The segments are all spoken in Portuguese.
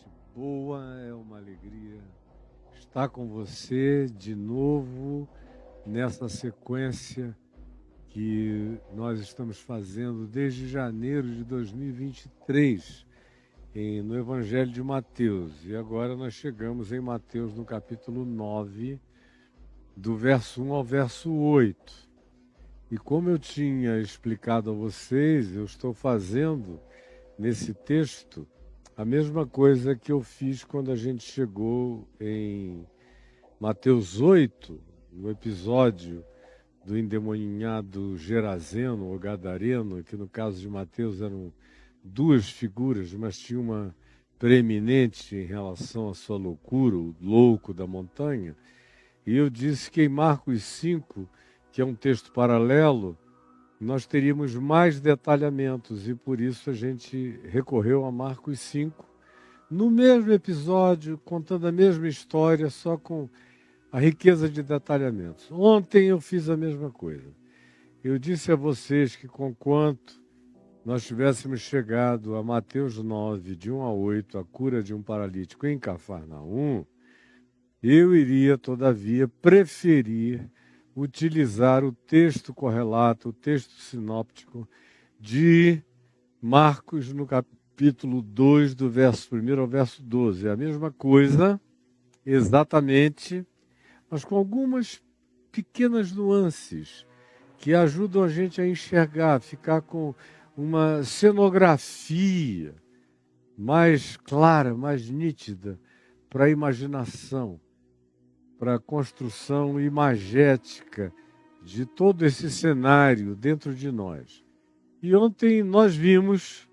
gente boa, é uma alegria estar com você de novo nessa sequência que nós estamos fazendo desde janeiro de 2023 no Evangelho de Mateus. E agora nós chegamos em Mateus no capítulo 9, do verso 1 ao verso 8. E como eu tinha explicado a vocês, eu estou fazendo nesse texto a mesma coisa que eu fiz quando a gente chegou em Mateus 8, no episódio do endemoniado Gerazeno ou Gadareno, que no caso de Mateus eram duas figuras, mas tinha uma preeminente em relação à sua loucura, o louco da montanha. E eu disse que em Marcos 5, que é um texto paralelo, nós teríamos mais detalhamentos e por isso a gente recorreu a Marcos 5, no mesmo episódio, contando a mesma história, só com a riqueza de detalhamentos. Ontem eu fiz a mesma coisa. Eu disse a vocês que conquanto nós tivéssemos chegado a Mateus 9, de 1 a 8, a cura de um paralítico em Cafarnaum, eu iria, todavia, preferir utilizar o texto correlato, o texto sinóptico de Marcos no capítulo 2, do verso 1 ao verso 12. É a mesma coisa, exatamente, mas com algumas pequenas nuances que ajudam a gente a enxergar, ficar com uma cenografia mais clara, mais nítida para a imaginação, para a construção imagética de todo esse cenário dentro de nós. E ontem nós vimos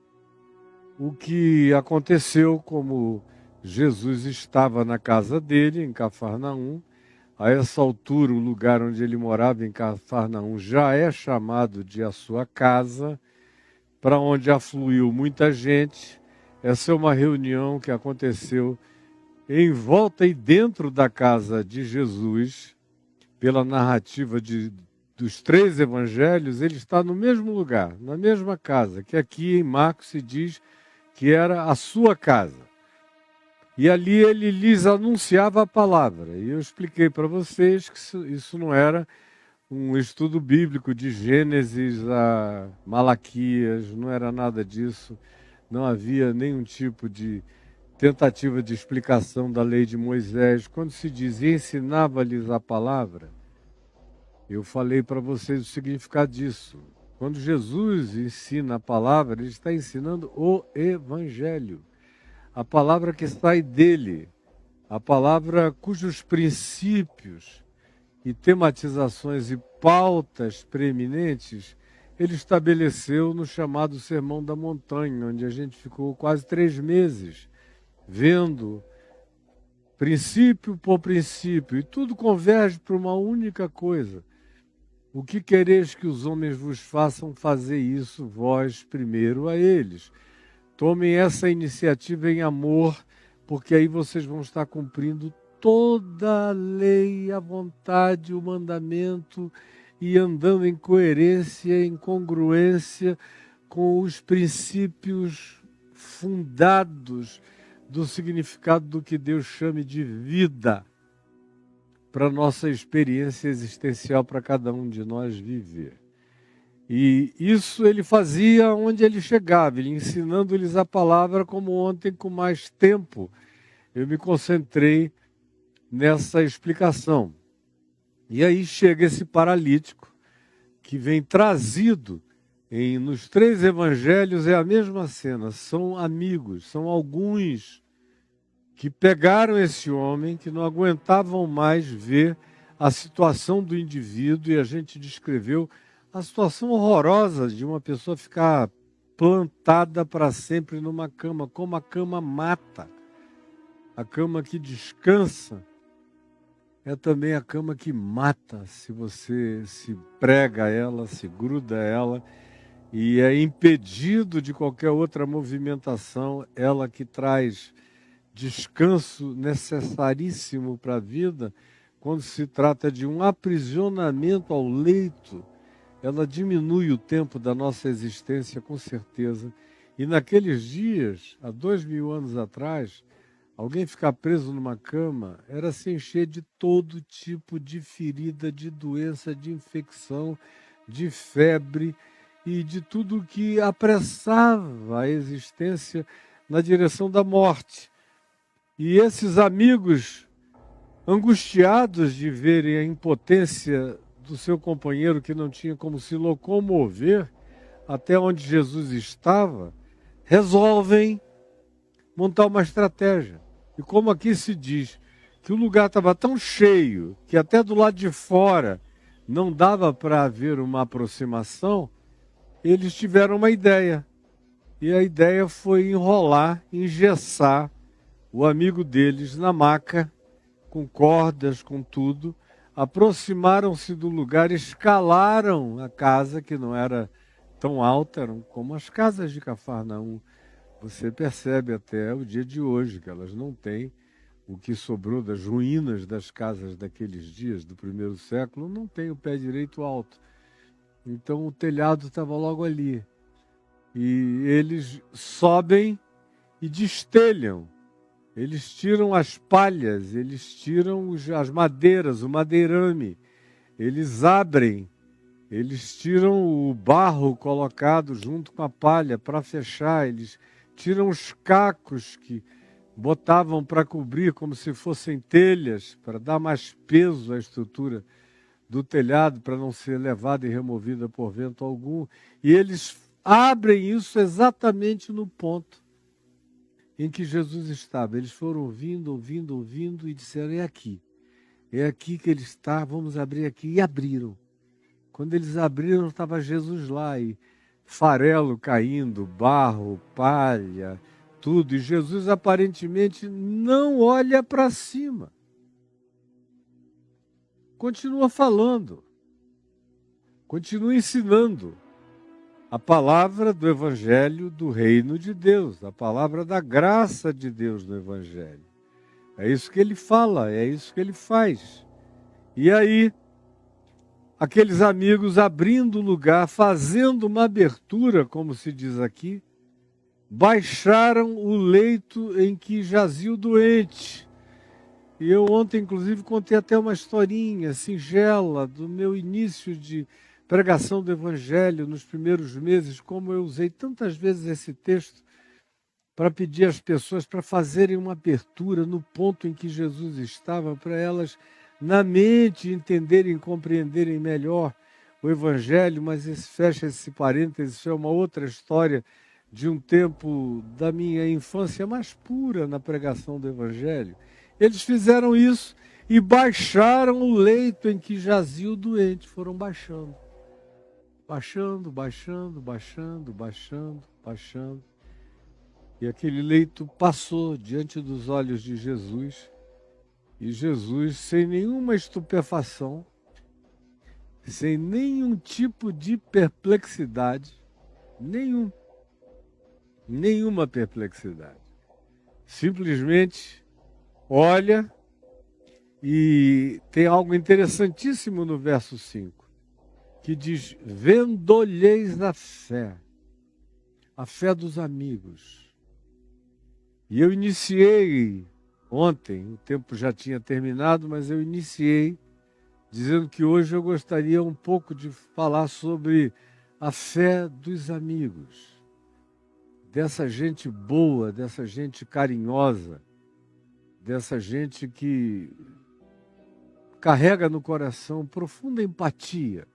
o que aconteceu, como Jesus estava na casa dele, em Cafarnaum. A essa altura, o lugar onde ele morava, em Cafarnaum, já é chamado de a sua casa, para onde afluiu muita gente. Essa é uma reunião que aconteceu em volta e dentro da casa de Jesus, pela narrativa dos três evangelhos, ele está no mesmo lugar, na mesma casa, que aqui em Marcos se diz que era a sua casa. E ali ele lhes anunciava a palavra. E eu expliquei para vocês que isso não era um estudo bíblico de Gênesis a Malaquias, não era nada disso, não havia nenhum tipo de tentativa de explicação da lei de Moisés. Quando se diz ensinava-lhes a palavra, eu falei para vocês o significado disso. Quando Jesus ensina a palavra, ele está ensinando o Evangelho. A palavra que sai dele, a palavra cujos princípios e tematizações e pautas preeminentes ele estabeleceu no chamado Sermão da Montanha, onde a gente ficou quase 3 meses vendo princípio por princípio, e tudo converge para uma única coisa. O que quereis que os homens vos façam, fazer isso vós primeiro a eles. Tomem essa iniciativa em amor, porque aí vocês vão estar cumprindo toda a lei, a vontade, o mandamento, e andando em coerência, em congruência com os princípios fundados do significado do que Deus chame de vida, para a nossa experiência existencial, para cada um de nós viver. E isso ele fazia onde ele chegava, ele ensinando-lhes a palavra, como ontem, com mais tempo. Eu me concentrei nessa explicação. E aí chega esse paralítico, que vem trazido nos três evangelhos, é a mesma cena, são amigos, são alguns que pegaram esse homem, que não aguentavam mais ver a situação do indivíduo, e a gente descreveu a situação horrorosa de uma pessoa ficar plantada para sempre numa cama, como a cama mata. A cama que descansa é também a cama que mata, se você se prega a ela, se gruda a ela, e é impedido de qualquer outra movimentação, ela que traz descanso necessaríssimo para a vida. Quando se trata de um aprisionamento ao leito, ela diminui o tempo da nossa existência, com certeza. E naqueles dias, há 2000 anos atrás, Alguém ficar preso numa cama era se encher de todo tipo de ferida, de doença, de infecção, de febre e de tudo que apressava a existência na direção da morte. E esses amigos, angustiados de verem a impotência do seu companheiro que não tinha como se locomover até onde Jesus estava, resolvem montar uma estratégia. E como aqui se diz que o lugar estava tão cheio que até do lado de fora não dava para haver uma aproximação, eles tiveram uma ideia. E a ideia foi enrolar, engessar o amigo deles na maca, com cordas, com tudo. Aproximaram-se do lugar, escalaram a casa, que não era tão alta, eram como as casas de Cafarnaum. Você percebe até o dia de hoje que elas não têm o que sobrou das ruínas das casas daqueles dias, do primeiro século, não tem o pé direito alto. Então o telhado estava logo ali. E eles sobem e destelham. Eles tiram as palhas, eles tiram as madeiras, o madeirame. Eles abrem, eles tiram o barro colocado junto com a palha para fechar, eles tiram os cacos que botavam para cobrir como se fossem telhas, para dar mais peso à estrutura do telhado, para não ser levada e removida por vento algum. E eles abrem isso exatamente no ponto em que Jesus estava. Eles foram ouvindo e disseram, é aqui que ele está, vamos abrir aqui. E abriram. Quando eles abriram, estava Jesus lá, e farelo caindo, barro, palha, tudo. E Jesus aparentemente não olha para cima. Continua falando. Continua ensinando a palavra do Evangelho do Reino de Deus, a palavra da graça de Deus no Evangelho. É isso que ele fala, é isso que ele faz. E aí, aqueles amigos abrindo o lugar, fazendo uma abertura, como se diz aqui, baixaram o leito em que jazia o doente. E eu ontem, inclusive, contei até uma historinha singela do meu início de pregação do Evangelho nos primeiros meses, como eu usei tantas vezes esse texto para pedir às pessoas para fazerem uma abertura no ponto em que Jesus estava, para elas, na mente, entenderem e compreenderem melhor o Evangelho. Mas fecha esse parênteses, isso é uma outra história de um tempo da minha infância mais pura na pregação do Evangelho. Eles fizeram isso e baixaram o leito em que jazia o doente, foram baixando. Baixando. E aquele leito passou diante dos olhos de Jesus. E Jesus, sem nenhuma estupefação, sem nenhum tipo de perplexidade, nenhuma perplexidade, simplesmente olha, e tem algo interessantíssimo no verso 5. Que diz, vendo-lhes a fé dos amigos. E eu iniciei ontem, o tempo já tinha terminado, mas eu iniciei dizendo que hoje eu gostaria um pouco de falar sobre a fé dos amigos, dessa gente boa, dessa gente carinhosa, dessa gente que carrega no coração profunda empatia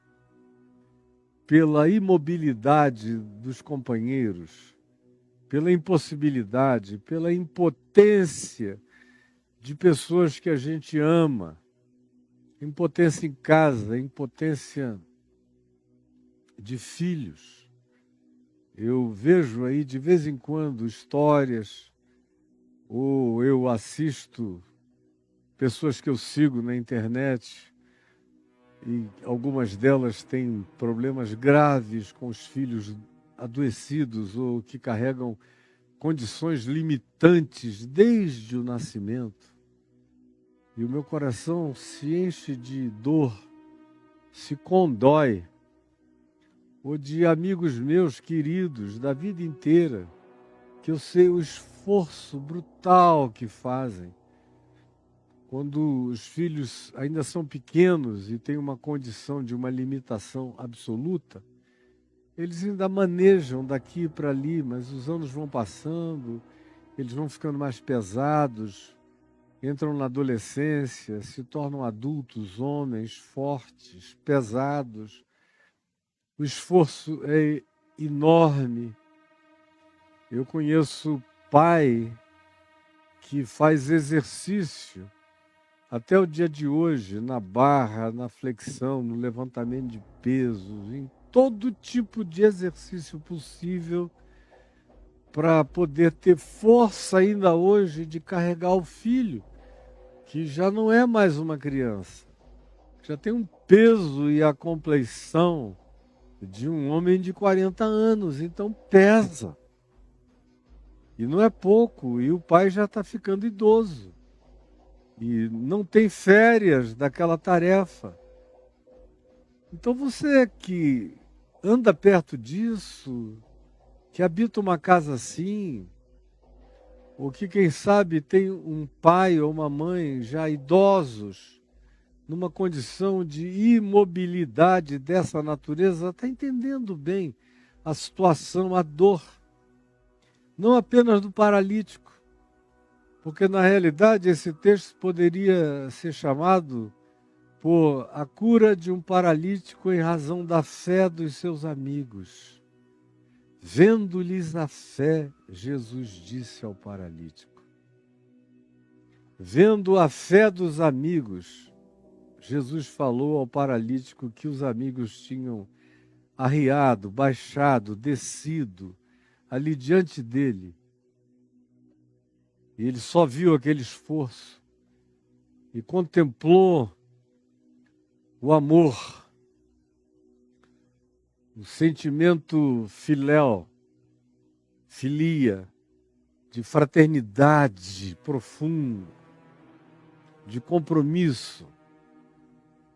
pela imobilidade dos companheiros, pela impossibilidade, pela impotência de pessoas que a gente ama, impotência em casa, impotência de filhos. Eu vejo aí de vez em quando histórias, ou eu assisto pessoas que eu sigo na internet, e algumas delas têm problemas graves com os filhos adoecidos ou que carregam condições limitantes desde o nascimento. E o meu coração se enche de dor, se condói, ou de amigos meus queridos da vida inteira, que eu sei o esforço esforço brutal que fazem. Quando os filhos ainda são pequenos e têm uma condição de uma limitação absoluta, eles ainda manejam daqui para ali, mas os anos vão passando, eles vão ficando mais pesados, entram na adolescência, se tornam adultos, homens fortes, pesados. O esforço é enorme. Eu conheço pai que faz exercício até o dia de hoje, na barra, na flexão, no levantamento de pesos, em todo tipo de exercício possível para poder ter força ainda hoje de carregar o filho, que já não é mais uma criança, já tem um peso e a compleição de um homem de 40 anos, então pesa. E não é pouco, e o pai já está ficando idoso. E não tem férias daquela tarefa. Então você que anda perto disso, que habita uma casa assim, ou que quem sabe tem um pai ou uma mãe já idosos, numa condição de imobilidade dessa natureza, está entendendo bem a situação, a dor, não apenas do paralítico, porque na realidade esse texto poderia ser chamado por a cura de um paralítico em razão da fé dos seus amigos. Vendo-lhes a fé, Jesus disse ao paralítico. Vendo a fé dos amigos, Jesus falou ao paralítico que os amigos tinham arriado, baixado, descido ali diante dele. E ele só viu aquele esforço e contemplou o amor, o sentimento filéu, filia, de fraternidade profundo, de compromisso.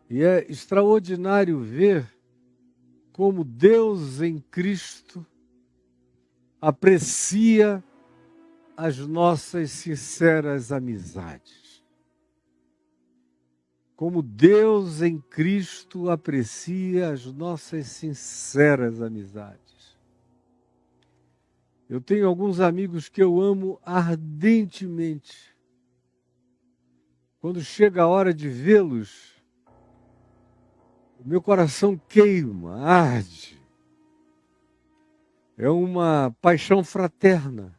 E é extraordinário ver como Deus em Cristo aprecia as nossas sinceras amizades. Como Deus em Cristo aprecia as nossas sinceras amizades. Eu tenho alguns amigos que eu amo ardentemente. Quando chega a hora de vê-los, o meu coração queima, arde. É uma paixão fraterna.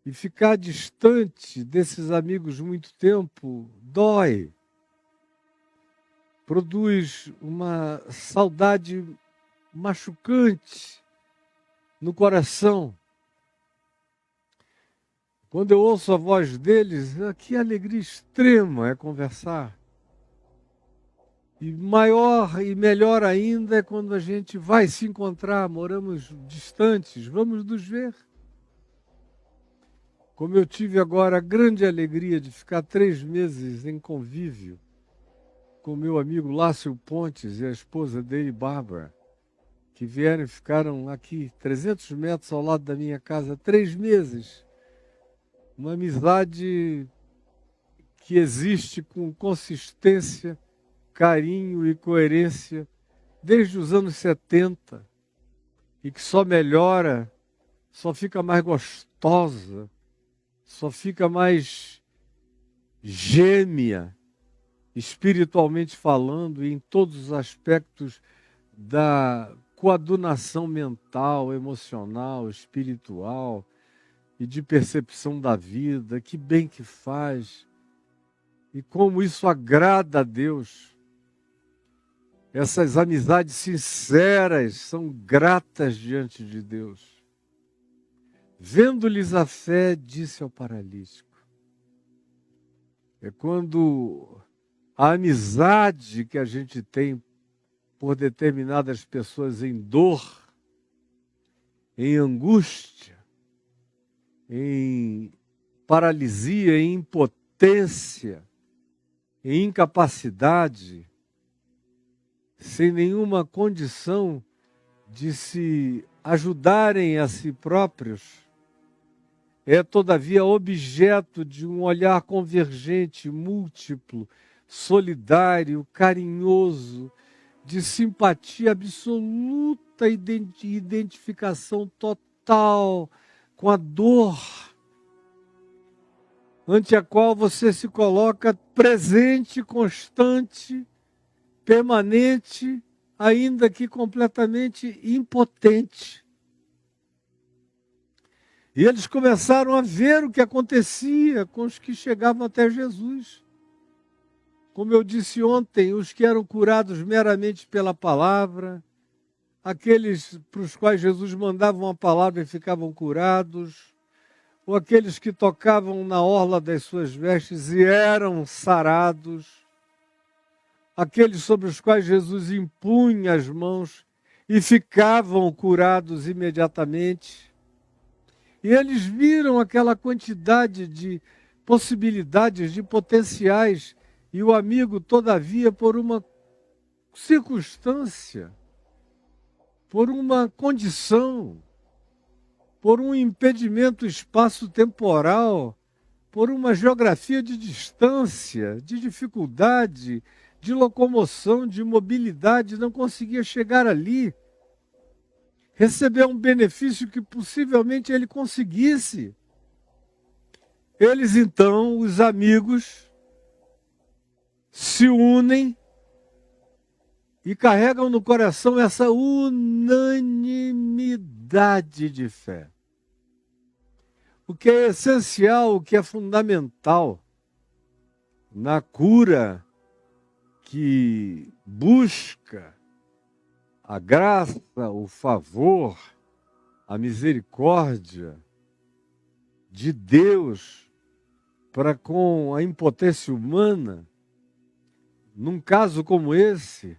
E ficar distante desses amigos muito tempo dói. Produz uma saudade machucante no coração. Quando eu ouço a voz deles, que alegria extrema é conversar. E maior e melhor ainda é quando a gente vai se encontrar, moramos distantes, vamos nos ver. Como eu tive agora a grande alegria de ficar 3 meses em convívio com meu amigo Lácio Pontes e a esposa dele, Bárbara, que vieram e ficaram aqui 300 metros ao lado da minha casa 3 meses. Uma amizade que existe com consistência, carinho e coerência desde os anos 70 e que só melhora, só fica mais gostosa, só fica mais gêmea, espiritualmente falando, e em todos os aspectos da coadunação mental, emocional, espiritual e de percepção da vida. Que bem que faz e como isso agrada a Deus. Essas amizades sinceras são gratas diante de Deus. Vendo-lhes a fé, disse ao paralítico. É quando a amizade que a gente tem por determinadas pessoas em dor, em angústia, em paralisia, em impotência, em incapacidade, sem nenhuma condição de se ajudarem a si próprios, é, todavia, objeto de um olhar convergente, múltiplo, solidário, carinhoso, de simpatia absoluta e de identificação total com a dor, ante a qual você se coloca presente, constante, permanente, ainda que completamente impotente. E eles começaram a ver o que acontecia com os que chegavam até Jesus. Como eu disse ontem, os que eram curados meramente pela palavra, aqueles para os quais Jesus mandava uma palavra e ficavam curados, ou aqueles que tocavam na orla das suas vestes e eram sarados, aqueles sobre os quais Jesus impunha as mãos e ficavam curados imediatamente. E eles viram aquela quantidade de possibilidades, de potenciais, e o amigo, todavia, por uma circunstância, por uma condição, por um impedimento espaço-temporal, por uma geografia de distância, de dificuldade, de locomoção, de mobilidade, não conseguia chegar ali. Recebeu um benefício que possivelmente ele conseguisse. Eles então, os amigos, se unem e carregam no coração essa unanimidade de fé. O que é essencial, o que é fundamental na cura que busca a graça, o favor, a misericórdia de Deus para com a impotência humana, num caso como esse,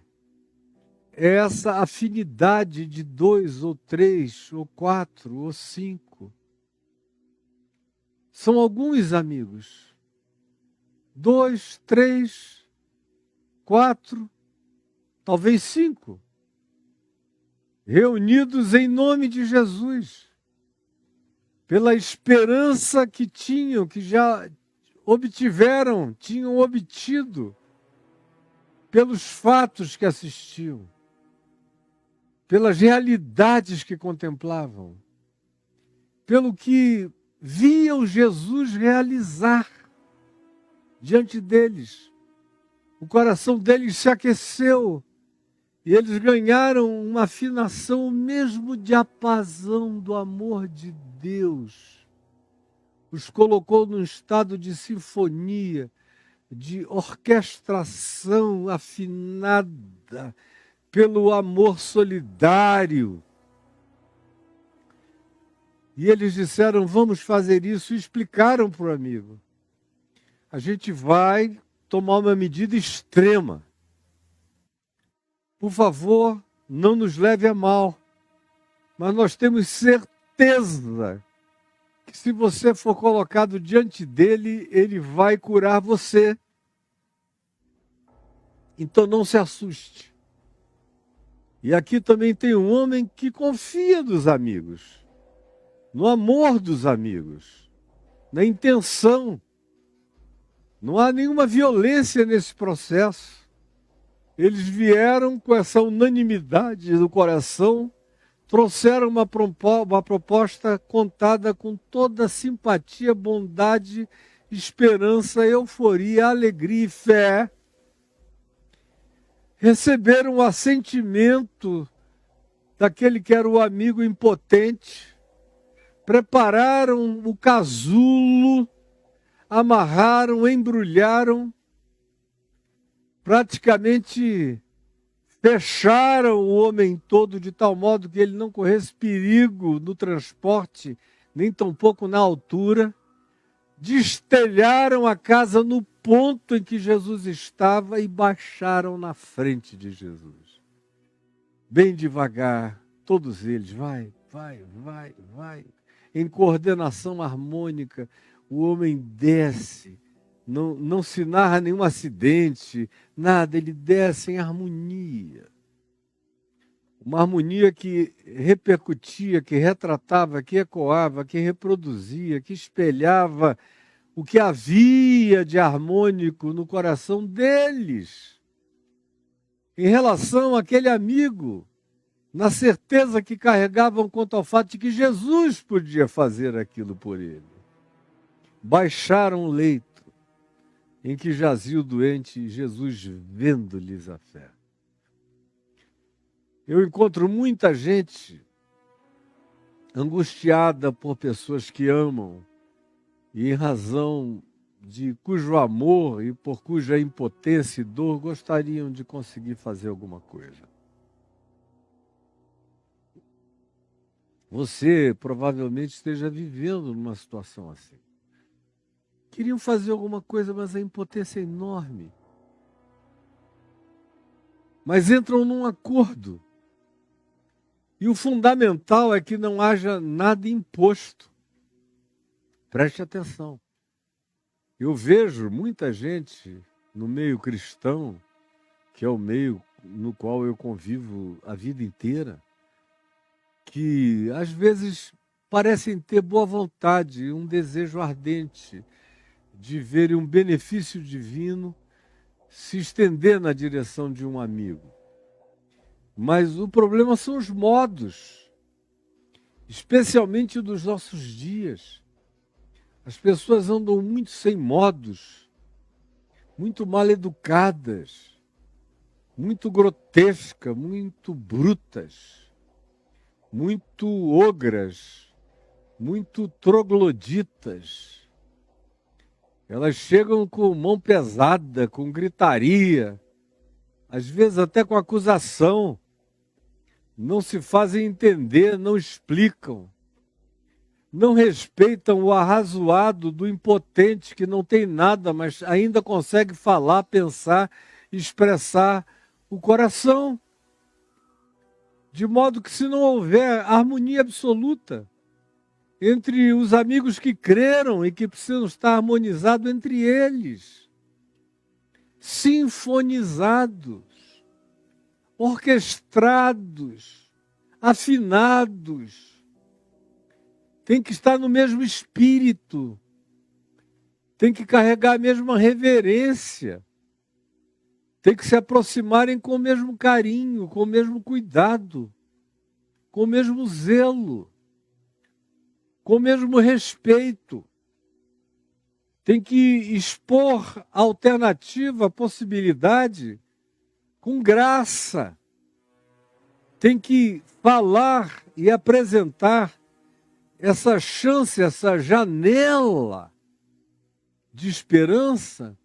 é essa afinidade de 2 ou 3 ou 4 ou 5. São alguns amigos. 2, 3, 4, talvez 5. Reunidos em nome de Jesus. Pela esperança que tinham, que já obtiveram, tinham obtido. Pelos fatos que assistiam. Pelas realidades que contemplavam. Pelo que viam Jesus realizar diante deles. O coração deles se aqueceu e eles ganharam uma afinação, o mesmo diapasão do amor de Deus. Os colocou num estado de sinfonia, de orquestração afinada pelo amor solidário. E eles disseram, vamos fazer isso, e explicaram para o amigo. A gente vai tomar uma medida extrema. Por favor, não nos leve a mal. Mas nós temos certeza que se você for colocado diante dele, ele vai curar você. Então não se assuste. E aqui também tem um homem que confia dos amigos. No amor dos amigos, na intenção. Não há nenhuma violência nesse processo. Eles vieram com essa unanimidade do coração, trouxeram uma proposta contada com toda simpatia, bondade, esperança, euforia, alegria e fé. Receberam o assentimento daquele que era o amigo impotente, prepararam o casulo, amarraram, embrulharam, praticamente fecharam o homem todo de tal modo que ele não corresse perigo no transporte, nem tampouco na altura, destelharam a casa no ponto em que Jesus estava e baixaram na frente de Jesus. Bem devagar, todos eles, vai, em coordenação harmônica, o homem desce, não se narra nenhum acidente, nada, ele desce em harmonia. Uma harmonia que repercutia, que retratava, que ecoava, que reproduzia, que espelhava o que havia de harmônico no coração deles, em relação àquele amigo, na certeza que carregavam quanto ao fato de que Jesus podia fazer aquilo por ele. Baixaram o leito em que jazia o doente, Jesus vendo-lhes a fé. Eu encontro muita gente angustiada por pessoas que amam e em razão de cujo amor e por cuja impotência e dor gostariam de conseguir fazer alguma coisa. Você provavelmente esteja vivendo numa situação assim. Queriam fazer alguma coisa, mas a impotência é enorme. Mas entram num acordo. E o fundamental é que não haja nada imposto. Preste atenção. Eu vejo muita gente no meio cristão, que é o meio no qual eu convivo a vida inteira, que às vezes parecem ter boa vontade, um desejo ardente de ver um benefício divino se estender na direção de um amigo. Mas o problema são os modos, especialmente dos nossos dias. As pessoas andam muito sem modos, muito mal educadas, muito grotescas, muito brutas, muito ogras, muito trogloditas. Elas chegam com mão pesada, com gritaria, às vezes até com acusação. Não se fazem entender, não explicam. Não respeitam o arrazoado do impotente que não tem nada, mas ainda consegue falar, pensar, expressar o coração. De modo que se não houver harmonia absoluta entre os amigos que creram e que precisam estar harmonizados entre eles, sinfonizados, orquestrados, afinados, tem que estar no mesmo espírito, tem que carregar a mesma reverência, tem que se aproximarem com o mesmo carinho, com o mesmo cuidado, com o mesmo zelo, com o mesmo respeito. Tem que expor a alternativa, a possibilidade, com graça. Tem que falar e apresentar essa chance, essa janela de esperança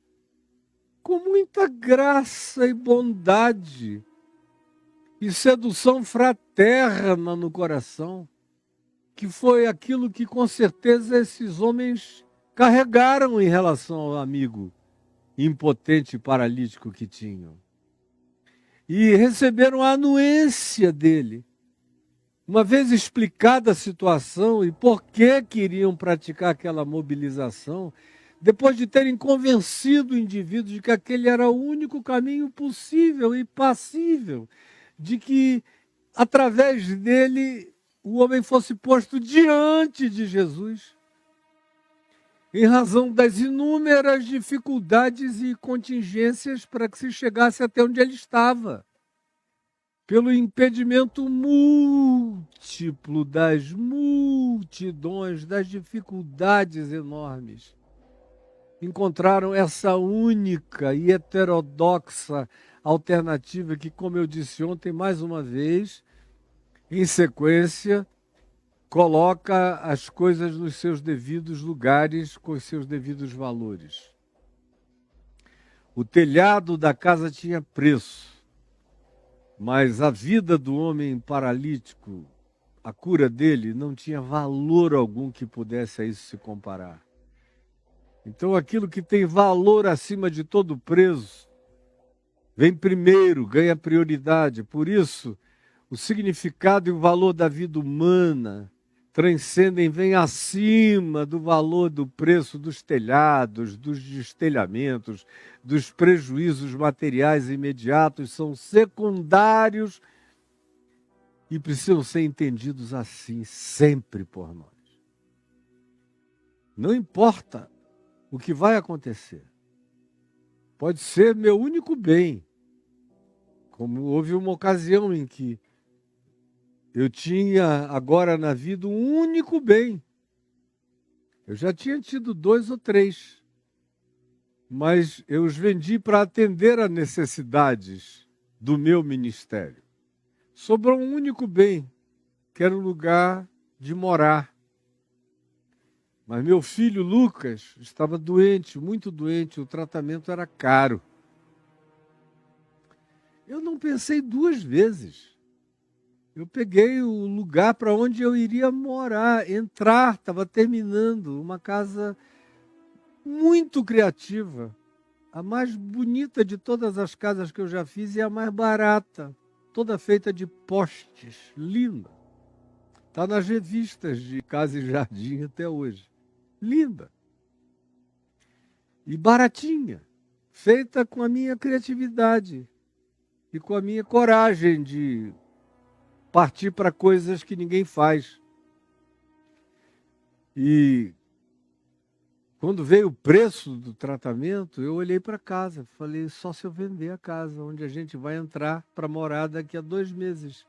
com muita graça e bondade e sedução fraterna no coração, que foi aquilo que com certeza esses homens carregaram em relação ao amigo impotente e paralítico que tinham. E receberam a anuência dele. Uma vez explicada a situação e por que queriam praticar aquela mobilização, depois de terem convencido o indivíduo de que aquele era o único caminho possível e passível, de que através dele o homem fosse posto diante de Jesus, em razão das inúmeras dificuldades e contingências para que se chegasse até onde ele estava. Pelo impedimento múltiplo das multidões, das dificuldades enormes. Encontraram essa única e heterodoxa alternativa que, como eu disse ontem, mais uma vez, em sequência, coloca as coisas nos seus devidos lugares, com os seus devidos valores. O telhado da casa tinha preço. Mas a vida do homem paralítico, a cura dele, não tinha valor algum que pudesse a isso se comparar. Então aquilo que tem valor acima de todo preço, vem primeiro, ganha prioridade. Por isso, o significado e o valor da vida humana transcendem, vêm acima do valor do preço dos telhados, dos destelhamentos, dos prejuízos materiais imediatos, são secundários e precisam ser entendidos assim, sempre por nós. Não importa o que vai acontecer. Pode ser meu único bem. Como houve uma ocasião em que eu tinha agora na vida um único bem. Eu já tinha tido 2 ou 3, mas eu os vendi para atender a necessidades do meu ministério. Sobrou um único bem, que era o lugar de morar. Mas meu filho Lucas estava doente, muito doente, o tratamento era caro. Eu não pensei 2 vezes. Eu peguei o lugar para onde eu iria morar, entrar, estava terminando, uma casa muito criativa, a mais bonita de todas as casas que eu já fiz e a mais barata, toda feita de postes, linda. Está nas revistas de Casa e Jardim até hoje. Linda. E baratinha, feita com a minha criatividade e com a minha coragem de partir para coisas que ninguém faz. E quando veio o preço do tratamento, eu olhei para casa, falei, só se eu vender a casa, onde a gente vai entrar para morar daqui a 2 meses.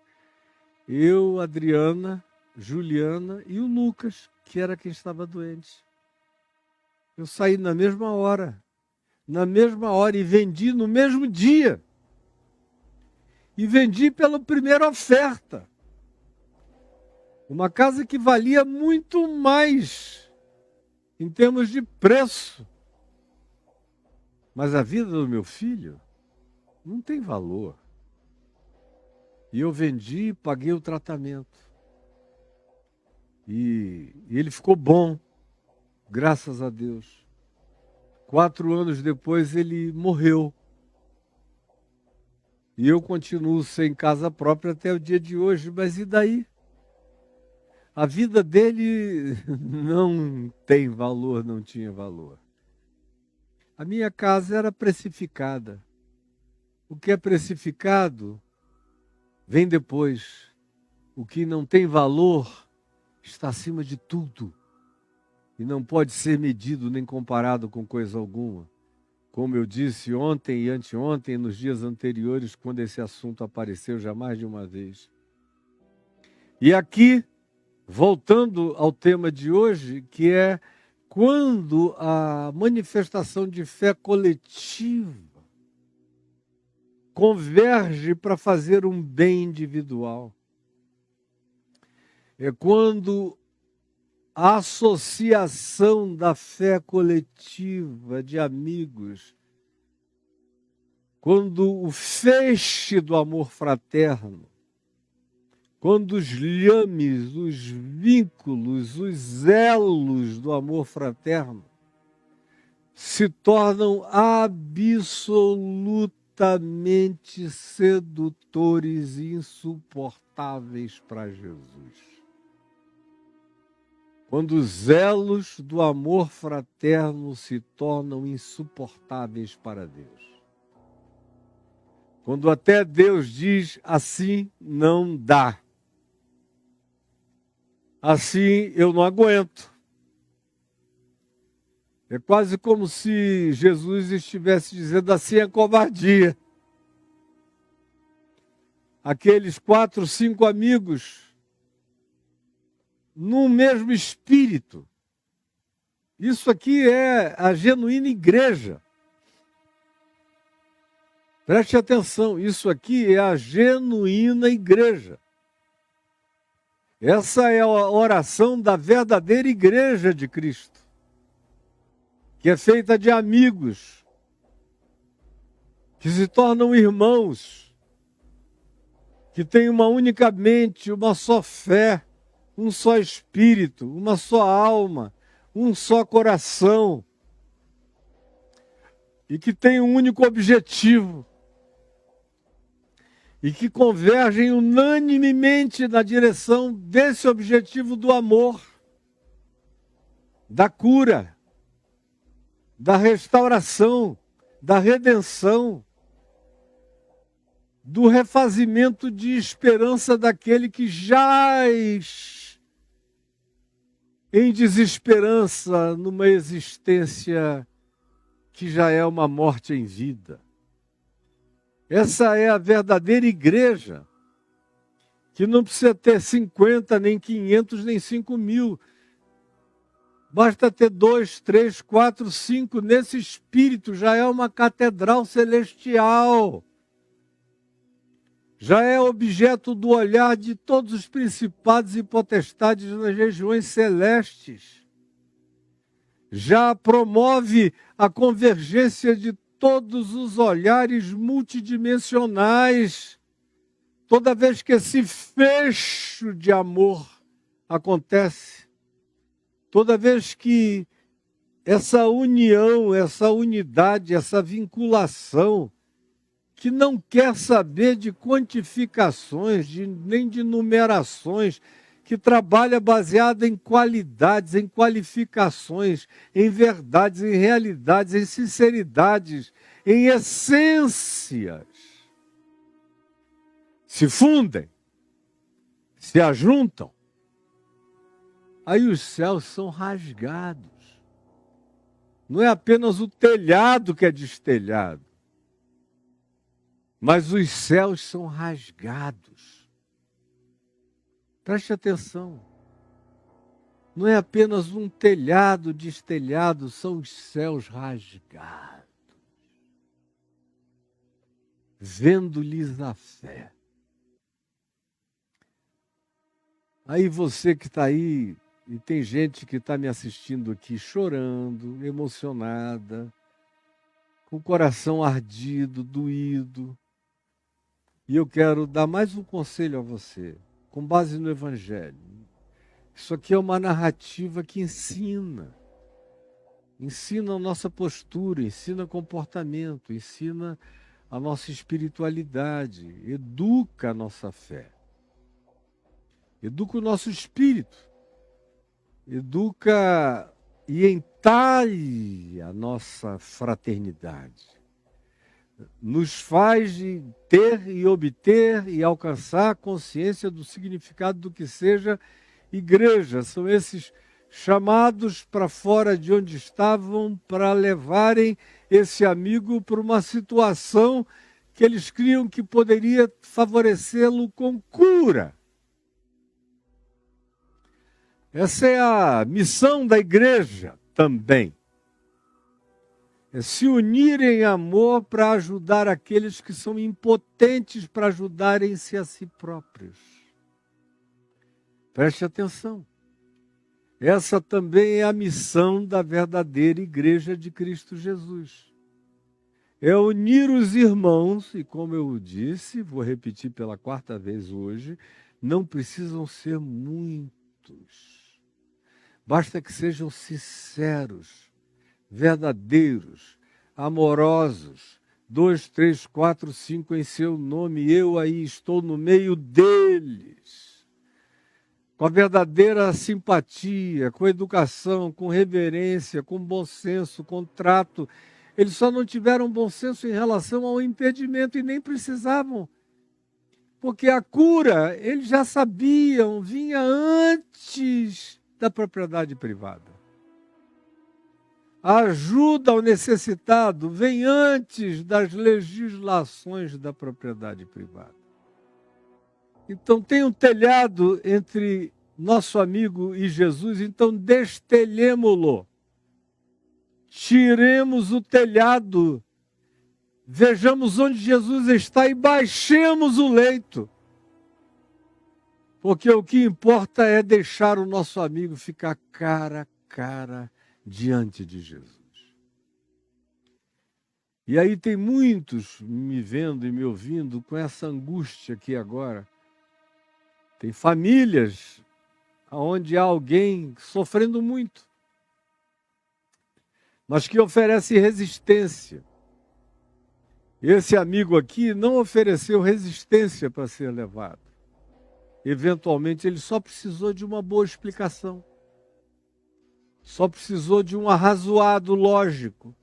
Eu, Adriana, Juliana e o Lucas, que era quem estava doente. Eu saí na mesma hora e vendi no mesmo dia. E vendi pela primeira oferta. Uma casa que valia muito mais em termos de preço. Mas a vida do meu filho não tem valor. E eu vendi e paguei o tratamento. E ele ficou bom, graças a Deus. 4 anos depois ele morreu. E eu continuo sem casa própria até o dia de hoje, mas e daí? A vida dele não tem valor, não tinha valor. A minha casa era precificada. O que é precificado vem depois. O que não tem valor está acima de tudo. E não pode ser medido nem comparado com coisa alguma. Como eu disse ontem e anteontem, nos dias anteriores, quando esse assunto apareceu já mais de uma vez. E aqui, voltando ao tema de hoje, que é quando a manifestação de fé coletiva converge para fazer um bem individual. É quando a associação da fé coletiva de amigos, quando o feixe do amor fraterno, quando os liames, os vínculos, os elos do amor fraterno se tornam absolutamente sedutores e insuportáveis para Jesus. Quando os elos do amor fraterno se tornam insuportáveis para Deus. Quando até Deus diz, assim não dá. Assim eu não aguento. É quase como se Jesus estivesse dizendo, assim é covardia. Aqueles 4, 5 amigos no mesmo espírito. Isso aqui é a genuína igreja. Preste atenção, isso aqui é a genuína igreja. Essa é a oração da verdadeira igreja de Cristo, que é feita de amigos, que se tornam irmãos, que têm uma única mente, uma só fé, um só espírito, uma só alma, um só coração, e que tem um único objetivo, e que convergem unanimemente na direção desse objetivo do amor, da cura, da restauração, da redenção, do refazimento de esperança daquele que jaz em desesperança numa existência que já é uma morte em vida. Essa é a verdadeira igreja, que não precisa ter 50, nem 500, nem 5.000. Basta ter 2, 3, 4, 5. Nesse espírito já é uma catedral celestial. Já é objeto do olhar de todos os principados e potestades nas regiões celestes. Já promove a convergência de todos os olhares multidimensionais. Toda vez que esse fecho de amor acontece, toda vez que essa união, essa unidade, essa vinculação, que não quer saber de quantificações, nem de numerações, que trabalha baseada em qualidades, em qualificações, em verdades, em realidades, em sinceridades, em essências, se fundem, se ajuntam, aí os céus são rasgados. Não é apenas o telhado que é destelhado, mas os céus são rasgados. Preste atenção. Não é apenas um telhado destelhado, são os céus rasgados. Vendo-lhes a fé. Aí você que está aí, e tem gente que está me assistindo aqui chorando, emocionada, com o coração ardido, doído. E eu quero dar mais um conselho a você, com base no Evangelho. Isso aqui é uma narrativa que ensina. Ensina a nossa postura, ensina comportamento, ensina a nossa espiritualidade, educa a nossa fé. Educa o nosso espírito, educa e entalhe a nossa fraternidade. Nos faz de ter e obter e alcançar a consciência do significado do que seja igreja. São esses chamados para fora de onde estavam para levarem esse amigo para uma situação que eles criam que poderia favorecê-lo com cura. Essa é a missão da igreja também. É se unir em amor para ajudar aqueles que são impotentes para ajudarem-se a si próprios. Preste atenção. Essa também é a missão da verdadeira igreja de Cristo Jesus. É unir os irmãos, e como eu disse, vou repetir pela 4ª vez hoje, não precisam ser muitos. Basta que sejam sinceros, verdadeiros, amorosos. 2, 3, 4, 5 em seu nome, eu aí estou no meio deles. Com a verdadeira simpatia, com educação, com reverência, com bom senso, com trato. Eles só não tiveram bom senso em relação ao impedimento e nem precisavam. Porque a cura, eles já sabiam, vinha antes da propriedade privada. A ajuda ao necessitado vem antes das legislações da propriedade privada. Então tem um telhado entre nosso amigo e Jesus, então destelhemo-lo. Tiremos o telhado, vejamos onde Jesus está e baixemos o leito. Porque o que importa é deixar o nosso amigo ficar cara a cara diante de Jesus. E aí tem muitos me vendo e me ouvindo com essa angústia aqui agora. Tem famílias onde há alguém sofrendo muito, mas que oferece resistência. Esse amigo aqui não ofereceu resistência para ser levado. Eventualmente, ele só precisou de uma boa explicação. Só precisou de um arrazoado lógico.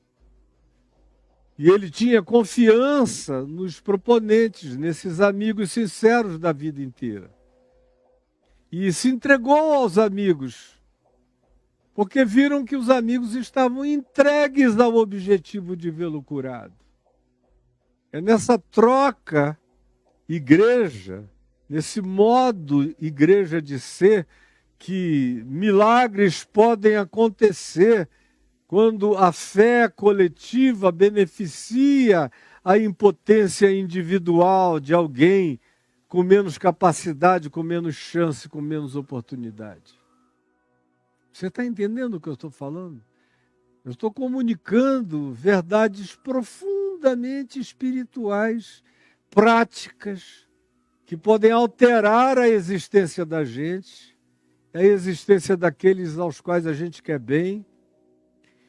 E ele tinha confiança nos proponentes, nesses amigos sinceros da vida inteira. E se entregou aos amigos, porque viram que os amigos estavam entregues ao objetivo de vê-lo curado. É nessa troca igreja, nesse modo igreja de ser, que milagres podem acontecer quando a fé coletiva beneficia a impotência individual de alguém com menos capacidade, com menos chance, com menos oportunidade. Você está entendendo o que eu estou falando? Eu estou comunicando verdades profundamente espirituais, práticas, que podem alterar a existência da gente, a existência daqueles aos quais a gente quer bem,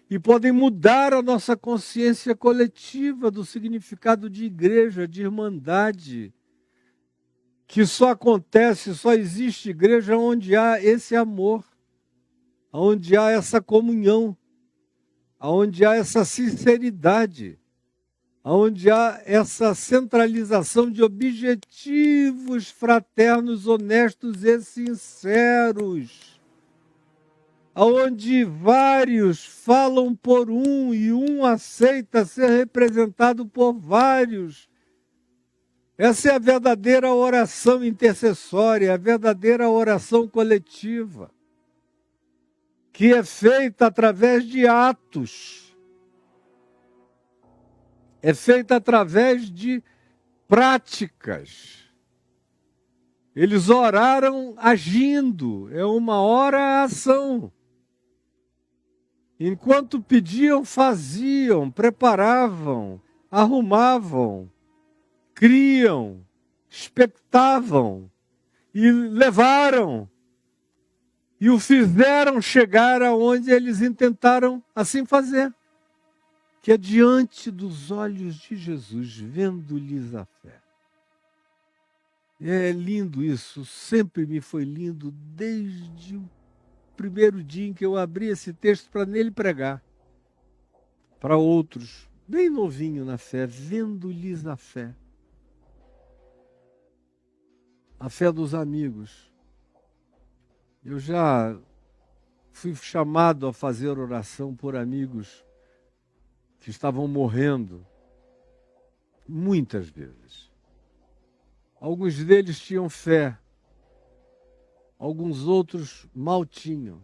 e podem mudar a nossa consciência coletiva do significado de igreja, de irmandade, que só acontece, só existe igreja onde há esse amor, onde há essa comunhão, onde há essa sinceridade, onde há essa centralização de objetivos fraternos, honestos e sinceros, onde vários falam por um e um aceita ser representado por vários. Essa é a verdadeira oração intercessória, a verdadeira oração coletiva, que é feita através de atos, é feita através de práticas. Eles oraram agindo, é uma oração. Enquanto pediam, faziam, preparavam, arrumavam, criam, expectavam e levaram. E o fizeram chegar aonde eles intentaram assim fazer, que é diante dos olhos de Jesus, vendo-lhes a fé. É lindo isso, sempre me foi lindo, desde o primeiro dia em que eu abri esse texto para nele pregar. Para outros, bem novinho na fé, vendo-lhes a fé. A fé dos amigos. Eu já fui chamado a fazer oração por amigos que estavam morrendo, muitas vezes. Alguns deles tinham fé, alguns outros mal tinham.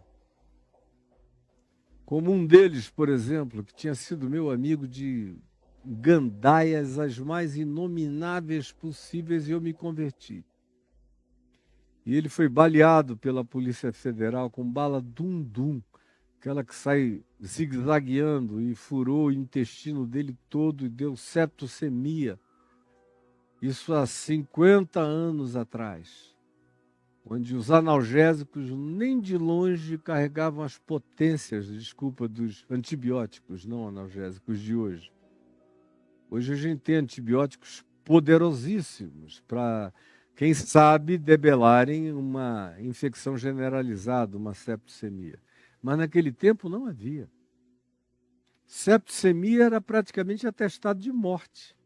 Como um deles, por exemplo, que tinha sido meu amigo de gandaias as mais inomináveis possíveis, e eu me converti. E ele foi baleado pela Polícia Federal com bala dum-dum, aquela que sai zigue-zagueando, e furou o intestino dele todo e deu septicemia. Isso há 50 anos atrás, onde os analgésicos nem de longe carregavam as potências, desculpa, dos antibióticos não analgésicos de hoje. Hoje a gente tem antibióticos poderosíssimos para, quem sabe, debelarem uma infecção generalizada, uma septicemia. Mas naquele tempo não havia. Septicemia era praticamente atestado de morte.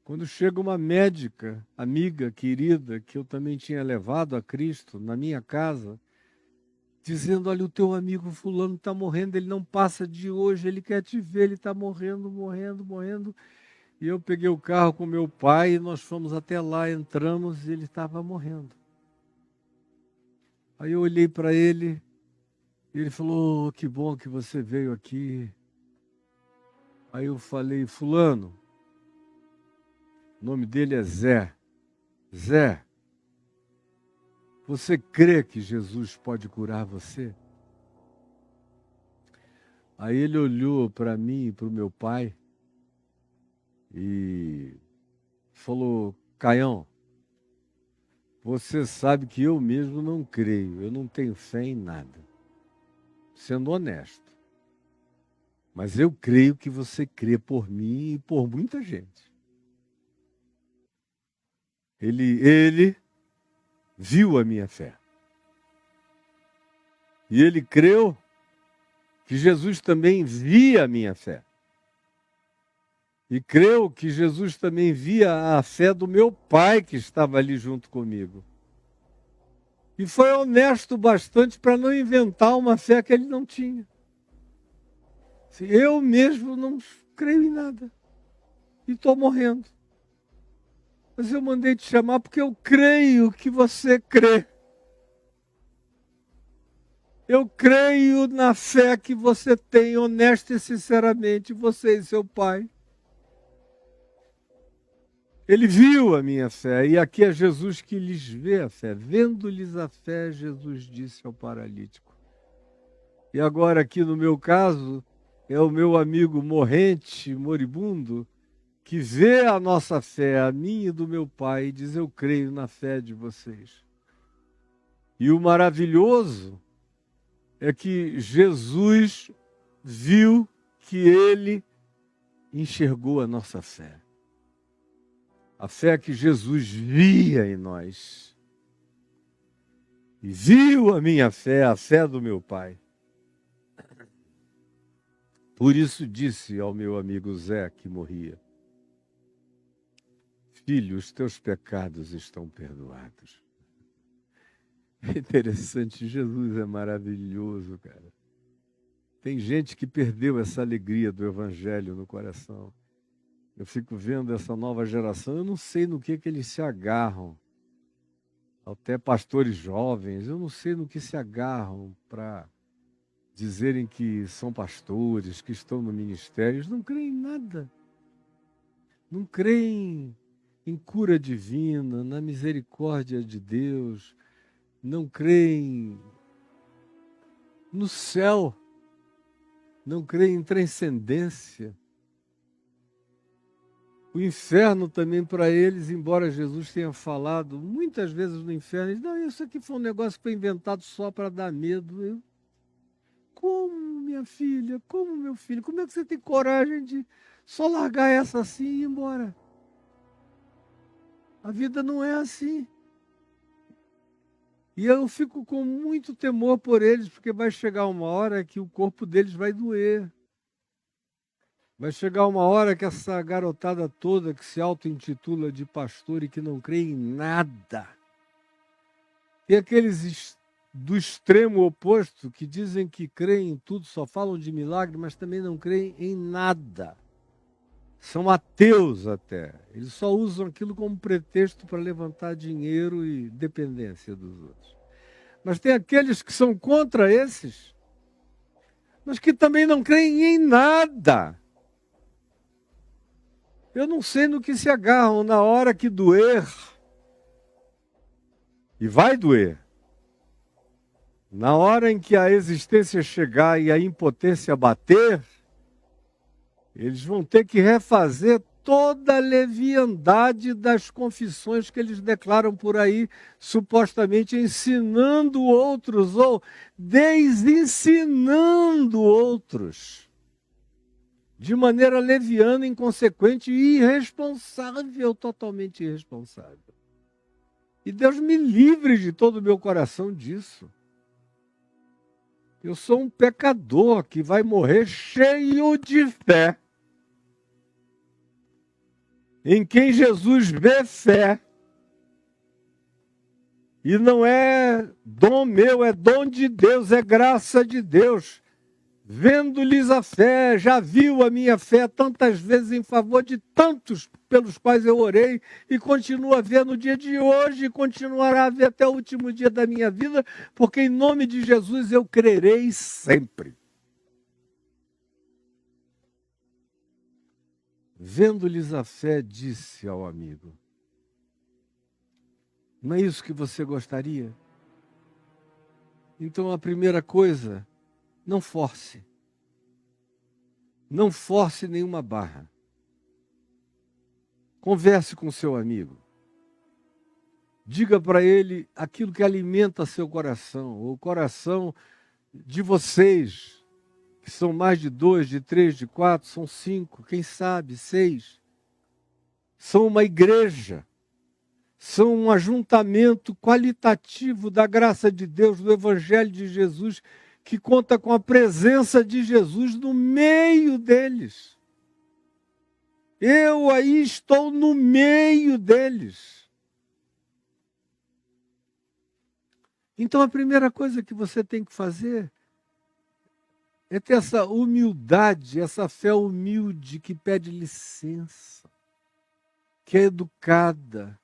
Quando chega uma médica, amiga, querida, que eu também tinha levado a Cristo na minha casa, dizendo, olha, o teu amigo fulano está morrendo, ele não passa de hoje, ele quer te ver, ele está morrendo, morrendo, morrendo. E eu peguei o carro com meu pai e nós fomos até lá, entramos e ele estava morrendo. Aí eu olhei para ele e ele falou, que bom que você veio aqui. Aí eu falei, fulano, o nome dele é Zé. Zé, você crê que Jesus pode curar você? Aí ele olhou para mim e para o meu pai e falou, Caião, você sabe que eu mesmo não creio, eu não tenho fé em nada, sendo honesto. Mas eu creio que você crê por mim e por muita gente. Ele viu a minha fé. E ele creu que Jesus também via a minha fé. E creu que Jesus também via a fé do meu pai que estava ali junto comigo. E foi honesto bastante para não inventar uma fé que ele não tinha. Eu mesmo não creio em nada. E estou morrendo. Mas eu mandei te chamar porque eu creio que você crê. Eu creio na fé que você tem, honesta e sinceramente, você e seu pai. Ele viu a minha fé, e aqui é Jesus que lhes vê a fé. Vendo-lhes a fé, Jesus disse ao paralítico. E agora aqui no meu caso, é o meu amigo morrente, moribundo, que vê a nossa fé, a minha e do meu pai, e diz, eu creio na fé de vocês. E o maravilhoso é que Jesus viu que ele enxergou a nossa fé. A fé que Jesus via em nós. E viu a minha fé, a fé do meu pai. Por isso disse ao meu amigo Zé, que morria, filho, os teus pecados estão perdoados. É interessante, Jesus é maravilhoso, cara. Tem gente que perdeu essa alegria do evangelho no coração. Eu fico vendo essa nova geração, eu não sei no que eles se agarram. Até pastores jovens, eu não sei no que se agarram para dizerem que são pastores, que estão no ministério. Eles não creem em nada. Não creem em cura divina, na misericórdia de Deus. Não creem no céu. Não creem em transcendência. O inferno também para eles, embora Jesus tenha falado muitas vezes no inferno, eles, não, isso aqui foi um negócio que foi inventado só para dar medo. Como, minha filha? Como, meu filho? Como é que você tem coragem de só largar essa assim e ir embora? A vida não é assim. E eu fico com muito temor por eles, porque vai chegar uma hora que o corpo deles vai doer. Vai chegar uma hora que essa garotada toda que se auto-intitula de pastor e que não crê em nada. E aqueles do extremo oposto que dizem que creem em tudo, só falam de milagre, mas também não creem em nada. São ateus até. Eles só usam aquilo como pretexto para levantar dinheiro e dependência dos outros. Mas tem aqueles que são contra esses, mas que também não creem em nada. Eu não sei no que se agarram na hora que doer, e vai doer, na hora em que a existência chegar e a impotência bater, eles vão ter que refazer toda a leviandade das confissões que eles declaram por aí, supostamente ensinando outros ou desensinando outros. De maneira leviana, inconsequente e irresponsável, totalmente irresponsável. E Deus me livre de todo o meu coração disso. Eu sou um pecador que vai morrer cheio de fé. Em quem Jesus vê fé. E não é dom meu, é dom de Deus, é graça de Deus. Vendo-lhes a fé, já viu a minha fé tantas vezes em favor de tantos pelos quais eu orei e continua a ver no dia de hoje e continuará a ver até o último dia da minha vida, porque em nome de Jesus eu crerei sempre. Vendo-lhes a fé, disse ao amigo, não é isso que você gostaria? Então a primeira coisa, não force. Não force nenhuma barra. Converse com seu amigo. Diga para ele aquilo que alimenta seu coração, o coração de vocês, que são mais de 2, de 3, de 4, são 5, quem sabe, 6. São uma igreja. São um ajuntamento qualitativo da graça de Deus, do Evangelho de Jesus, que conta com a presença de Jesus no meio deles. Eu aí estou no meio deles. Então a primeira coisa que você tem que fazer é ter essa humildade, essa fé humilde que pede licença, que é educada,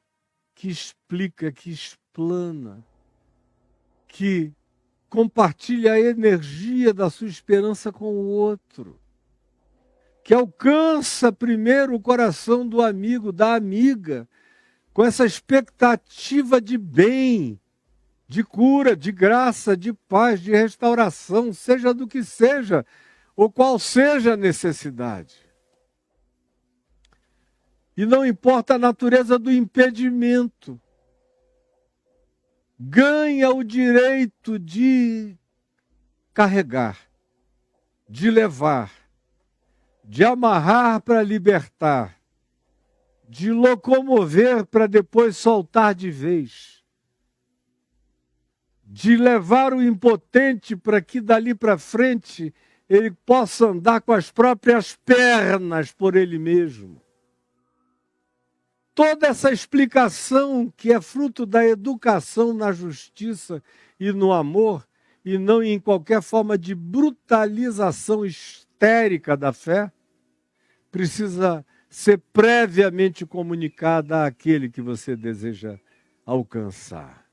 que explica, que explana, que compartilha a energia da sua esperança com o outro, que alcança primeiro o coração do amigo, da amiga, com essa expectativa de bem, de cura, de graça, de paz, de restauração, seja do que seja, ou qual seja a necessidade. E não importa a natureza do impedimento, ganha o direito de carregar, de levar, de amarrar para libertar, de locomover para depois soltar de vez, de levar o impotente para que dali para frente ele possa andar com as próprias pernas por ele mesmo. Toda essa explicação que é fruto da educação na justiça e no amor, e não em qualquer forma de brutalização histérica da fé, precisa ser previamente comunicada àquele que você deseja alcançar.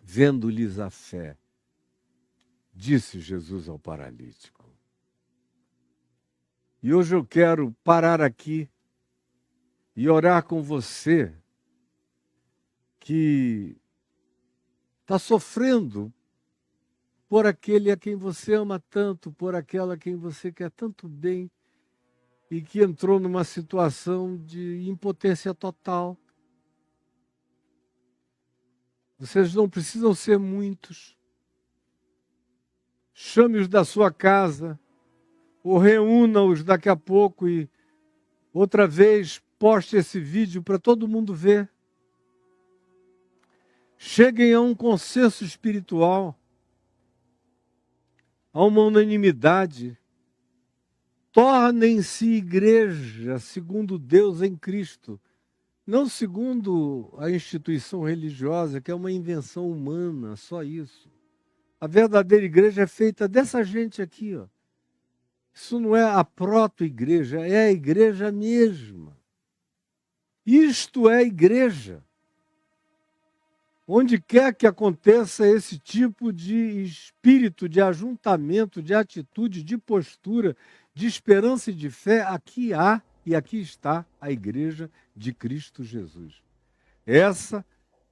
Vendo-lhes a fé, disse Jesus ao paralítico. E hoje eu quero parar aqui e orar com você que está sofrendo por aquele a quem você ama tanto, por aquela a quem você quer tanto bem e que entrou numa situação de impotência total. Vocês não precisam ser muitos. Chame-os da sua casa ou reúna-os daqui a pouco e outra vez poste esse vídeo para todo mundo ver. Cheguem a um consenso espiritual, a uma unanimidade. Tornem-se igreja segundo Deus em Cristo, não segundo a instituição religiosa, que é uma invenção humana, só isso. A verdadeira igreja é feita dessa gente aqui, ó. Isso não é a proto-igreja, é a igreja mesma. Isto é igreja. Onde quer que aconteça esse tipo de espírito, de ajuntamento, de atitude, de postura, de esperança e de fé, aqui há e aqui está a igreja de Cristo Jesus. Essa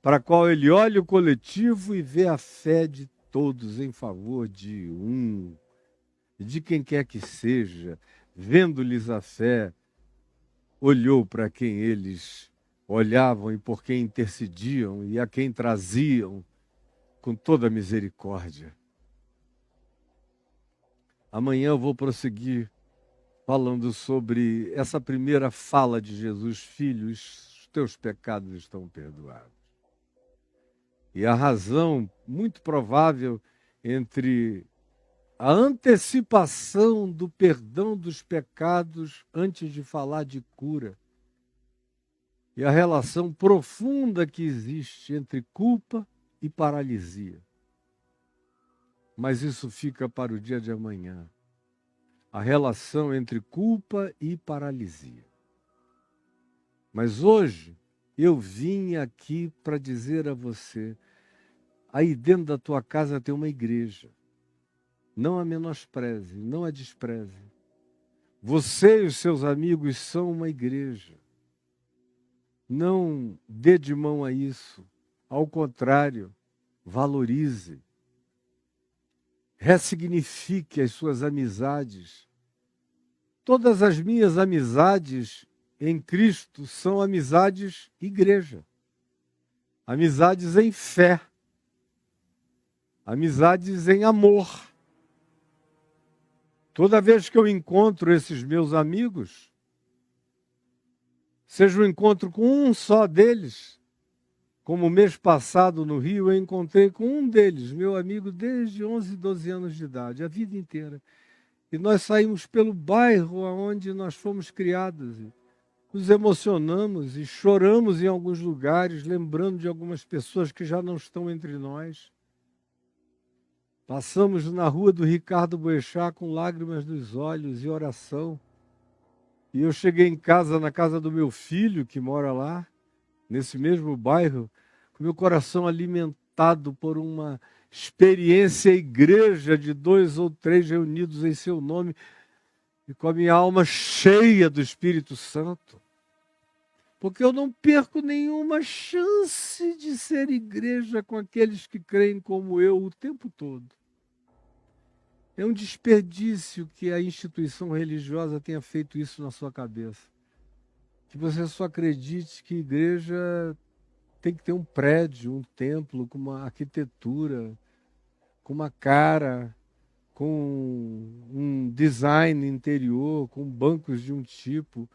para a qual ele olha o coletivo e vê a fé de todos em favor de um, de quem quer que seja, vendo-lhes a fé, olhou para quem eles olhavam e por quem intercediam e a quem traziam com toda a misericórdia. Amanhã eu vou prosseguir falando sobre essa primeira fala de Jesus: filho, os teus pecados estão perdoados. E a razão muito provável entre a antecipação do perdão dos pecados antes de falar de cura e a relação profunda que existe entre culpa e paralisia. Mas isso fica para o dia de amanhã. A relação entre culpa e paralisia. Mas hoje eu vim aqui para dizer a você, aí dentro da tua casa tem uma igreja. Não a menospreze, não a despreze. Você e os seus amigos são uma igreja. Não dê de mão a isso. Ao contrário, valorize. Ressignifique as suas amizades. Todas as minhas amizades em Cristo são amizades igreja. Amizades em fé. Amizades em amor. Toda vez que eu encontro esses meus amigos, seja um encontro com um só deles, como o mês passado no Rio, eu encontrei com um deles, meu amigo desde 11, 12 anos de idade, a vida inteira. E nós saímos pelo bairro onde nós fomos criados. Nos emocionamos e choramos em alguns lugares, lembrando de algumas pessoas que já não estão entre nós. Passamos na rua do Ricardo Boechat com lágrimas nos olhos e oração. E eu cheguei em casa, na casa do meu filho, que mora lá, nesse mesmo bairro, com meu coração alimentado por uma experiência igreja de 2 ou 3 reunidos em seu nome, e com a minha alma cheia do Espírito Santo. Porque eu não perco nenhuma chance de ser igreja com aqueles que creem como eu o tempo todo. É um desperdício que a instituição religiosa tenha feito isso na sua cabeça. Que você só acredite que igreja tem que ter um prédio, um templo, com uma arquitetura, com uma cara, com um design interior, com bancos de um tipo,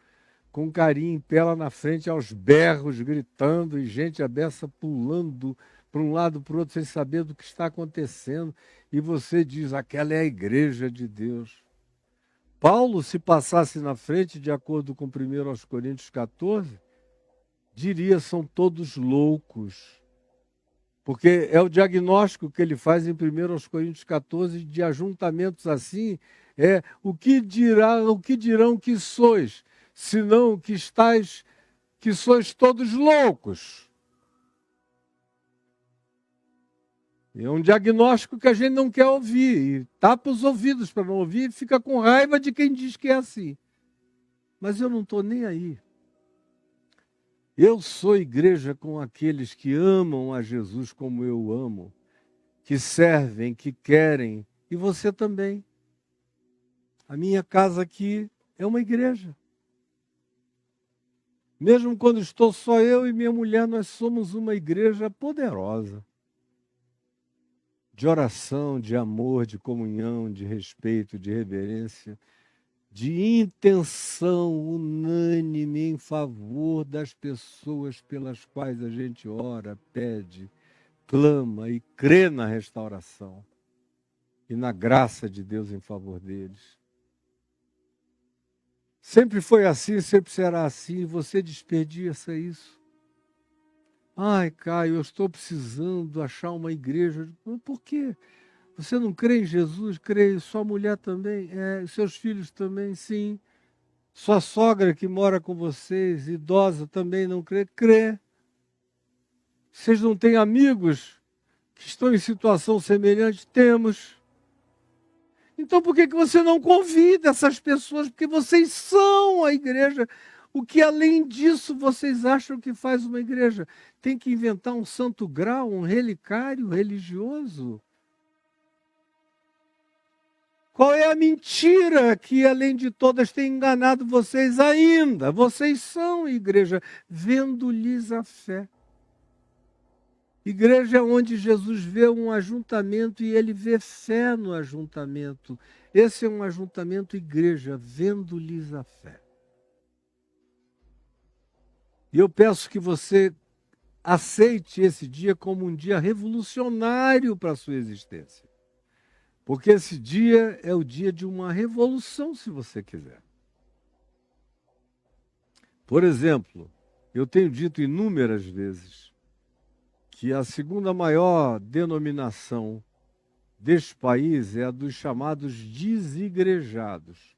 com carinha em pé lá na frente, aos berros, gritando, e gente a beça pulando para um lado para o outro, sem saber do que está acontecendo. E você diz, aquela é a igreja de Deus. Paulo, se passasse na frente, de acordo com 1 aos Coríntios 14, diria, são todos loucos. Porque é o diagnóstico que ele faz em 1 aos Coríntios 14, de ajuntamentos assim, o que dirão que sois, senão que sois todos loucos. É um diagnóstico que a gente não quer ouvir, e tapa os ouvidos para não ouvir, e fica com raiva de quem diz que é assim. Mas eu não estou nem aí. Eu sou igreja com aqueles que amam a Jesus como eu amo, que servem, que querem, e você também. A minha casa aqui é uma igreja. Mesmo quando estou só eu e minha mulher, nós somos uma igreja poderosa. De oração, de amor, de comunhão, de respeito, de reverência, de intenção unânime em favor das pessoas pelas quais a gente ora, pede, clama e crê na restauração e na graça de Deus em favor deles. Sempre foi assim, sempre será assim, e você desperdiça isso. Ai, Caio, eu estou precisando achar uma igreja. Por quê? Você não crê em Jesus? Crê. Sua mulher também? Seus filhos também? Sim. Sua sogra que mora com vocês, idosa, também não crê? Crê. Vocês não têm amigos que estão em situação semelhante? Temos. Então por que você não convida essas pessoas? Porque vocês são a igreja. O que além disso vocês acham que faz uma igreja? Tem que inventar um santo grau, um relicário religioso? Qual é a mentira que, além de todas, tem enganado vocês ainda? Vocês são igreja, vendo-lhes a fé. Igreja é onde Jesus vê um ajuntamento e ele vê fé no ajuntamento. Esse é um ajuntamento igreja, vendo-lhes a fé. E eu peço que você aceite esse dia como um dia revolucionário para a sua existência. Porque esse dia é o dia de uma revolução, se você quiser. Por exemplo, eu tenho dito inúmeras vezes que a segunda maior denominação deste país é a dos chamados desigrejados,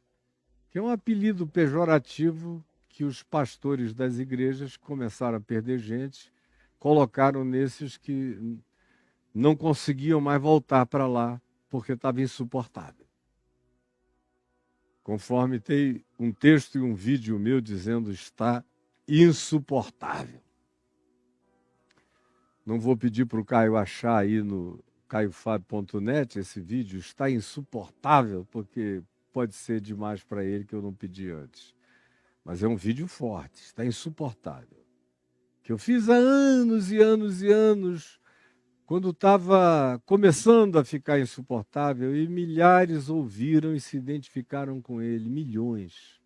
que é um apelido pejorativo que os pastores das igrejas começaram a perder gente, colocaram nesses que não conseguiam mais voltar para lá, porque estava insuportável. Conforme tem um texto e um vídeo meu dizendo está insuportável. Não vou pedir para o Caio achar aí no caiofabio.net esse vídeo, está insuportável, porque pode ser demais para ele que eu não pedi antes. Mas é um vídeo forte, está insuportável. Que eu fiz há anos e anos e anos, quando estava começando a ficar insuportável, e milhares ouviram e se identificaram com ele, milhões.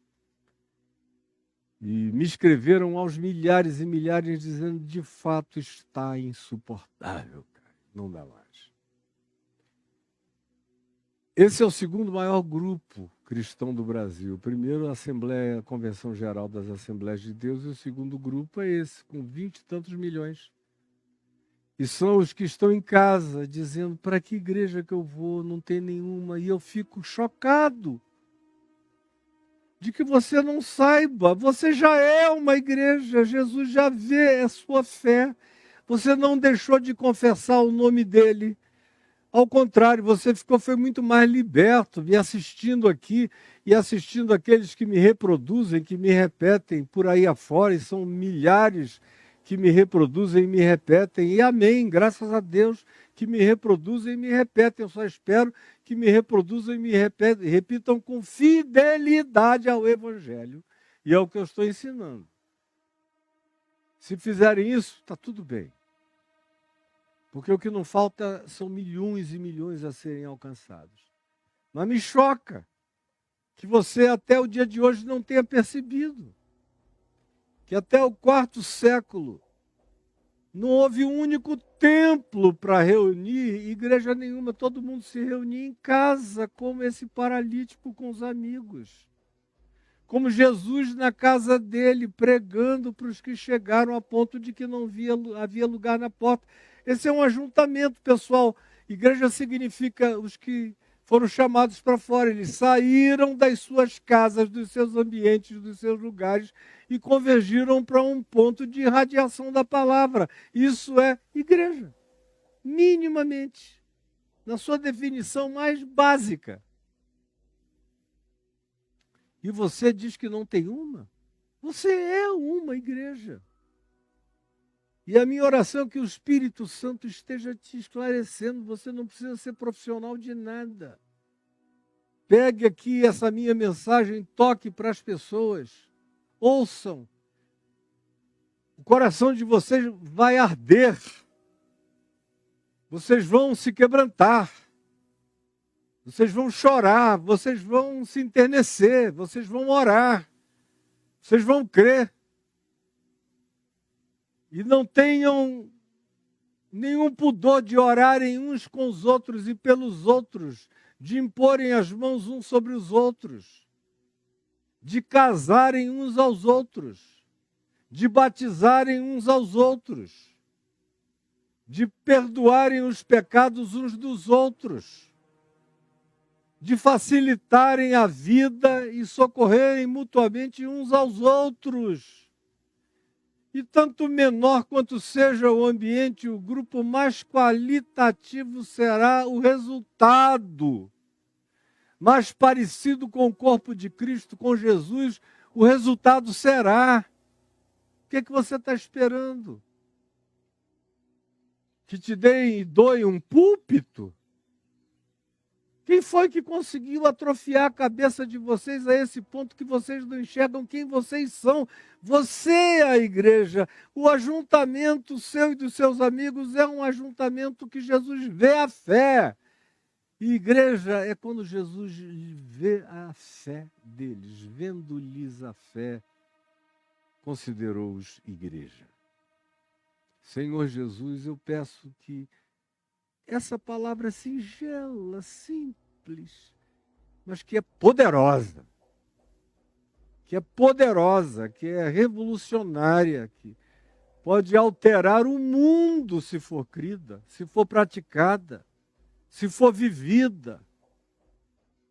E me escreveram aos milhares e milhares dizendo, de fato está insuportável, cara. Não dá mais. Esse é o segundo maior grupo cristão do Brasil. O primeiro, a Assembleia, a Convenção Geral das Assembleias de Deus, e o segundo grupo é esse, com 20 e tantos milhões. E são os que estão em casa, dizendo, para que igreja que eu vou? Não tem nenhuma. E eu fico chocado de que você não saiba. Você já é uma igreja, Jesus já vê a sua fé. Você não deixou de confessar o nome dele. Ao contrário, você foi muito mais liberto, me assistindo aqui e assistindo aqueles que me reproduzem, que me repetem por aí afora, e são milhares que me reproduzem e me repetem, e amém, graças a Deus, que me reproduzem e me repetem. Eu só espero que me reproduzam e me repitam com fidelidade ao Evangelho e ao que eu estou ensinando. Se fizerem isso, está tudo bem. Porque o que não falta são milhões e milhões a serem alcançados. Mas me choca que você até o dia de hoje não tenha percebido que até o 4º século não houve um único templo para reunir, igreja nenhuma, todo mundo se reunia em casa, como esse paralítico com os amigos. Como Jesus na casa dele, pregando para os que chegaram a ponto de que não havia lugar na porta. Esse é um ajuntamento, pessoal. Igreja significa os que foram chamados para fora. Eles saíram das suas casas, dos seus ambientes, dos seus lugares e convergiram para um ponto de irradiação da palavra. Isso é igreja, minimamente, na sua definição mais básica. E você diz que não tem uma? Você é uma igreja. E a minha oração é que o Espírito Santo esteja te esclarecendo. Você não precisa ser profissional de nada. Pegue aqui essa minha mensagem, toque para as pessoas. Ouçam. O coração de vocês vai arder. Vocês vão se quebrantar. Vocês vão chorar. Vocês vão se enternecer. Vocês vão orar. Vocês vão crer. E não tenham nenhum pudor de orarem uns com os outros e pelos outros, de imporem as mãos uns sobre os outros, de casarem uns aos outros, de batizarem uns aos outros, de perdoarem os pecados uns dos outros, de facilitarem a vida e socorrerem mutuamente uns aos outros. E tanto menor quanto seja o ambiente, o grupo mais qualitativo será o resultado. Mais parecido com o corpo de Cristo, com Jesus, o resultado será. O que é que você está esperando? Que te deem e doem um púlpito? Quem foi que conseguiu atrofiar a cabeça de vocês a esse ponto que vocês não enxergam quem vocês são? Você é a igreja. O ajuntamento seu e dos seus amigos é um ajuntamento que Jesus vê a fé. E igreja é quando Jesus vê a fé deles. Vendo-lhes a fé, considerou-os igreja. Senhor Jesus, eu peço que essa palavra singela, simples, mas que é poderosa, que é revolucionária, que pode alterar o mundo se for crida, se for praticada, se for vivida.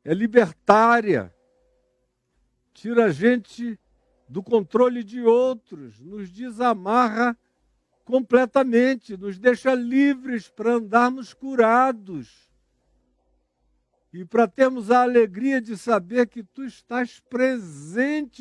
É libertária, tira a gente do controle de outros, nos desamarra completamente, nos deixa livres para andarmos curados e para termos a alegria de saber que tu estás presente